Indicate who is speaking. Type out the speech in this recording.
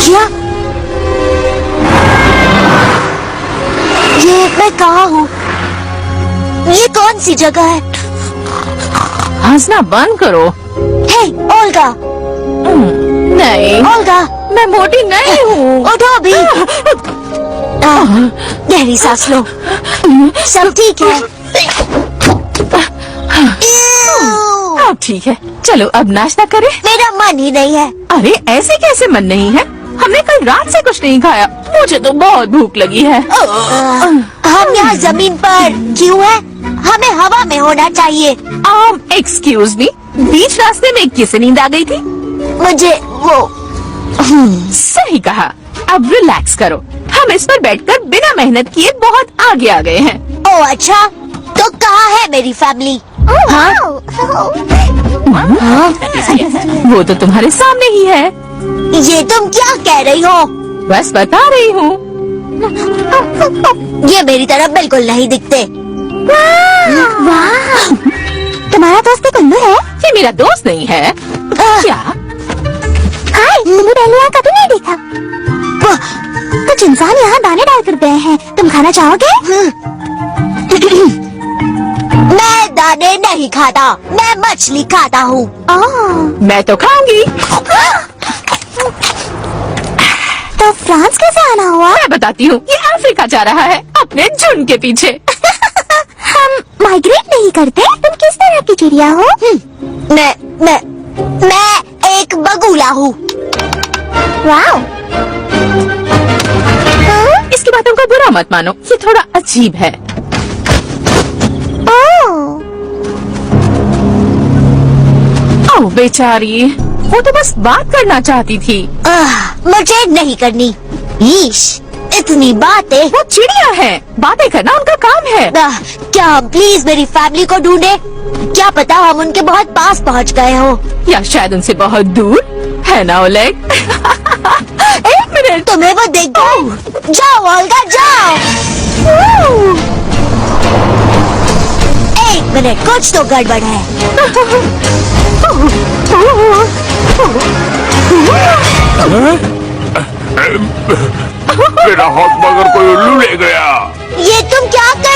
Speaker 1: क्या? ये मैं कहाँ हूँ? ये कौन सी जगह है?
Speaker 2: हंसना बंद करो।
Speaker 1: हे, ओल्गा।
Speaker 2: नहीं,
Speaker 1: ओल्गा,
Speaker 2: मैं मोटी नहीं हूँ।
Speaker 1: उठो अभी। गहरी सांस लो। सब ठीक है।
Speaker 2: अब ठीक है, चलो अब नाश्ता करें।
Speaker 1: मेरा मन ही नहीं है।
Speaker 2: अरे ऐसे कैसे मन नहीं है? हमने कल रात से कुछ नहीं खाया। मुझे तो बहुत भूख लगी है।
Speaker 1: हम यहाँ जमीन पर क्यों है? हमें हवा में होना चाहिए।
Speaker 2: एक्सक्यूज मी, बीच रास्ते में किसे नींद आ गई थी?
Speaker 1: मुझे वो
Speaker 2: सही कहा। अब रिलैक्स करो। हम इस पर बैठकर बिना मेहनत किए बहुत आगे आ गए हैं।
Speaker 1: ओ अच्छा, तो कहाँ है मेरी फैमिली? हाँ?
Speaker 2: वो तो तुम्हारे सामने ही है।
Speaker 1: ये तुम क्या कह रही हो?
Speaker 2: बस बता रही हूँ।
Speaker 1: ये मेरी तरफ बिल्कुल नहीं दिखते। वाह! तुम्हारा दोस्त कुल्लू है?
Speaker 2: ये मेरा दोस्त नहीं है। क्या?
Speaker 1: हाय, तुमने पहले यहाँ कभी नहीं देखा। कुछ इंसान यहाँ दाने डाल कर गए हैं। तुम खाना चाहोगे? मैं दाने नहीं खाता, मैं मछली खाता हूँ।
Speaker 2: मैं तो खाऊंगी।
Speaker 1: तो फ्रांस कैसे आना हुआ?
Speaker 2: मैं बताती हूँ, ये अफ्रीका जा रहा है अपने झुंड के पीछे।
Speaker 1: हम माइग्रेट नहीं करते। तुम किस तरह की चिड़िया हो? मैं एक बगुला हूँ। वाओ!
Speaker 2: इसकी बातों को बुरा मत मानो, ये थोड़ा अजीब है। ओह बेचारी, वो तो बस बात करना चाहती थी।
Speaker 1: मुझे नहीं करनी। ईश, इतनी बातें।
Speaker 2: वो चिड़िया है, बातें करना उनका काम है।
Speaker 1: क्या हम प्लीज मेरी फैमिली को ढूंढे? क्या पता हम उनके बहुत पास पहुंच गए हो,
Speaker 2: या शायद उनसे बहुत दूर, है ना ओलेग? एक मिनट,
Speaker 1: तुम्हें वो देख गए। जाओ ओल्गा, जाओ। एक मिनट, कुछ तो गड़बड़ है।
Speaker 3: मेरा हाथ मगर कोई उल्लू ले गया।
Speaker 1: ये तुम क्या कर